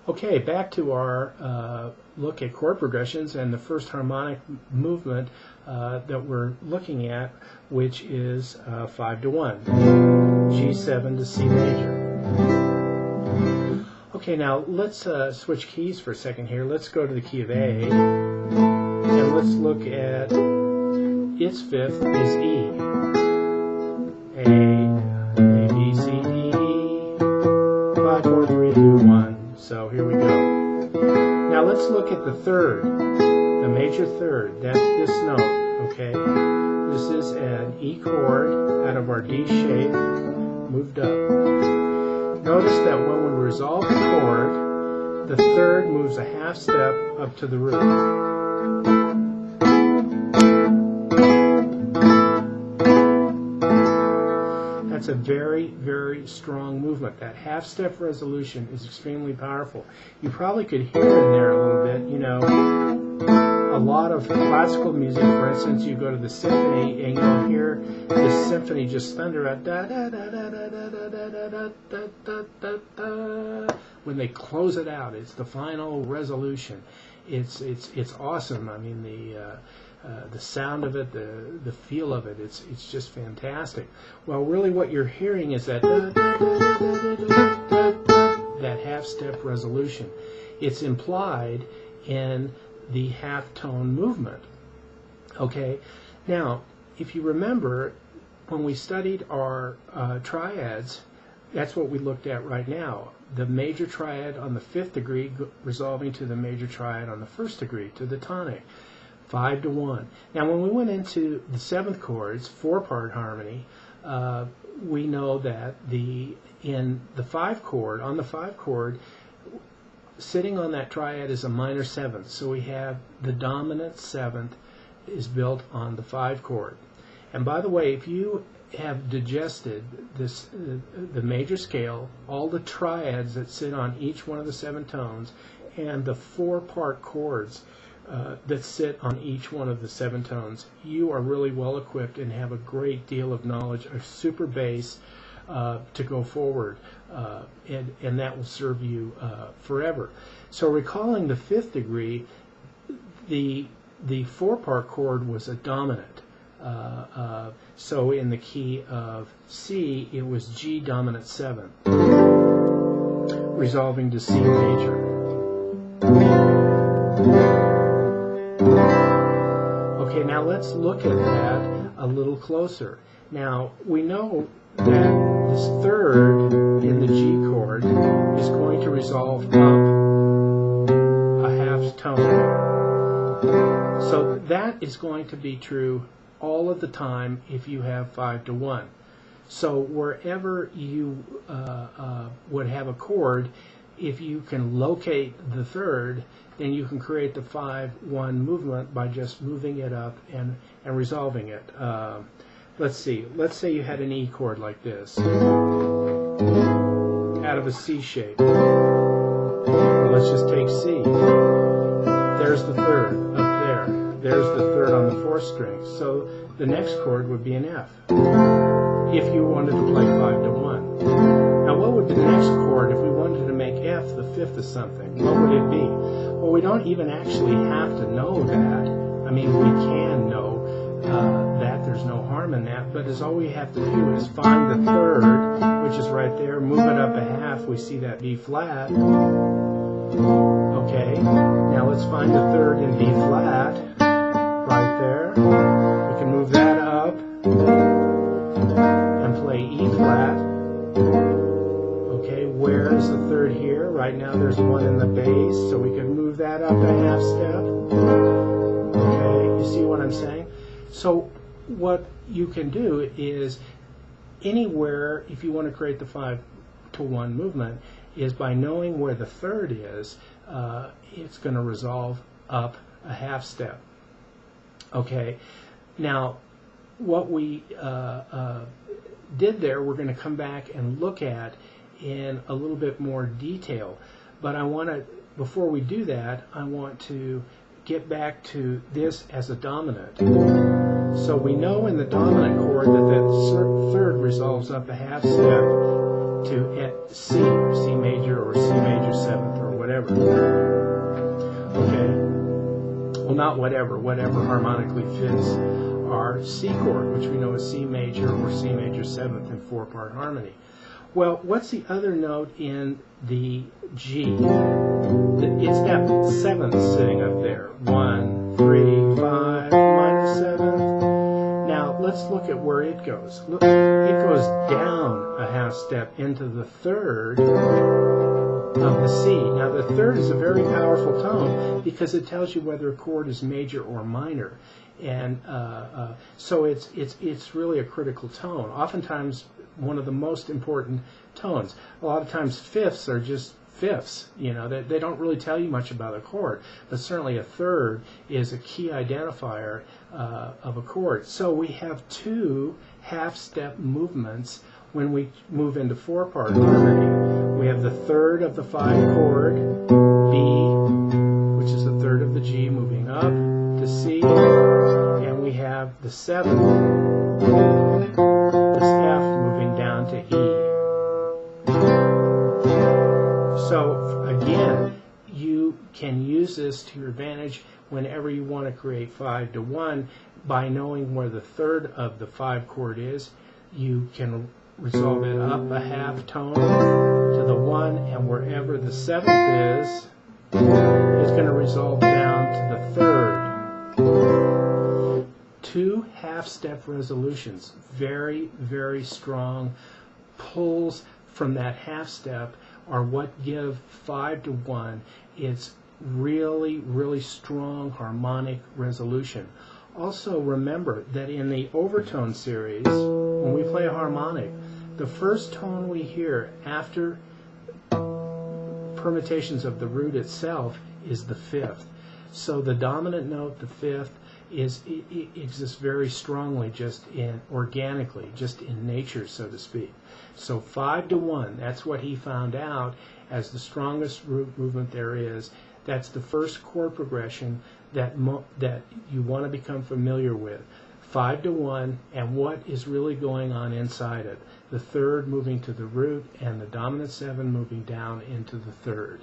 Okay, back to our look at chord progressions and the first harmonic movement that we're looking at, which is 5-1, G7 to C major. Okay, now let's switch keys for a second here. Let's go to the key of A, and let's look at its fifth is E. A, B, C, D, E, 5, 4, 3, 2, 1. So here we go. Now let's look at the third, the major third. That's this note, okay? This is an E chord out of our D shape, moved up. Notice that when we resolve the chord, the third moves a half step up to the root. That's a very, very strong movement. That half-step resolution is extremely powerful. You probably could hear in there a little bit, you know, a lot of classical music, for instance, you go to the symphony and you'll hear the symphony just thunder out da da da da da da da da da da da da da. When they close it out, it's the final resolution. It's awesome. I mean, the sound of it, the feel of it, it's just fantastic. Well, really what you're hearing is that that half-step resolution. It's implied in the half-tone movement. Okay, now if you remember when we studied our triads, that's what we looked at right now. The major triad on the 5th degree resolving to the major triad on the 1st degree, to the tonic. 5-1. Now when we went into the 7th chords, 4-part harmony, we know that in the 5 chord, on the 5 chord, sitting on that triad is a minor 7th. So we have the dominant 7th is built on the 5 chord. And by the way, if you have digested this, the major scale, all the triads that sit on each one of the 7 tones, and the 4-part chords that sit on each one of the 7 tones, you are really well equipped and have a great deal of knowledge of super bass to go forward, and that will serve you forever. So recalling the 5th degree, the 4-part chord was a dominant. So in the key of C, it was G dominant 7, resolving to C major. Okay, now let's look at that a little closer. Now, we know that this third in the G chord is going to resolve up a half tone. So that is going to be true all of the time if you have 5-1. So wherever you would have a chord, if you can locate the third, then you can create the 5-1 movement by just moving it up and resolving it. Let's see. Let's say you had an E chord like this, out of a C shape. Well, let's just take C. There's the third up there. There's the third on the 4th string. So the next chord would be an F, if you wanted to play 5-1. Now, what would the next chord, if we wanted to make F the 5th of something, what would it be? Well, we don't even actually have to know that. I mean, we can know that there's no harm in that, but all we have to do is find the third, which is right there, move it up a half, we see that B flat. Okay, now let's find the third in B flat, right there. We can move that up and play E flat. Okay, where is the third here? Right now there's one in the bass, so we can move that up a half step. Okay, you see what I'm saying? So what you can do is anywhere, if you want to create the 5-1 movement, is by knowing where the third is, it's going to resolve up a half step. Okay, now what we did there, we're going to come back and look at in a little bit more detail. But I want to, before we do that, I want to get back to this as a dominant. So we know in the dominant chord that that third resolves up a half step to C major or C major 7th or whatever. not whatever harmonically fits our C chord, which we know is C major or C major 7th in 4-part harmony. Well, what's the other note in the G? It's that 7th sitting up there. 1, 3, 5, minor 7th. Now, let's look at where it goes. Look, it goes down a half step into the 3rd of the C. Now, the 3rd is a very powerful tone because it tells you whether a chord is major or minor. And so it's really a critical tone. Oftentimes, one of the most important tones. A lot of times fifths are just fifths, you know, they don't really tell you much about a chord, but certainly a 3rd is a key identifier of a chord. So we have 2 half-step movements when we move into 4-part harmony. We have the 3rd of the 5 chord, B, which is the 3rd of the G, moving up to C, and we have the 7th, this F, moving down to E. So again, you can use this to your advantage whenever you want to create 5 to 1 by knowing where the 3rd of the 5 chord is. You can resolve it up a half tone to the 1, and wherever the 7th is, it's going to resolve down to the 3rd. 2 half-step resolutions, very, very strong pulls from that half step are what give 5 to 1 its really, really strong harmonic resolution. Also remember that in the overtone series, when we play a harmonic, the first tone we hear after permutations of the root itself is the 5th. So the dominant note, the 5th, it exists very strongly just organically, just in nature, so to speak. So 5 to 1, that's what he found out as the strongest root movement there is. That's the first chord progression that you want to become familiar with. 5 to 1, and what is really going on inside it. The 3rd moving to the root, and the dominant 7 moving down into the 3rd.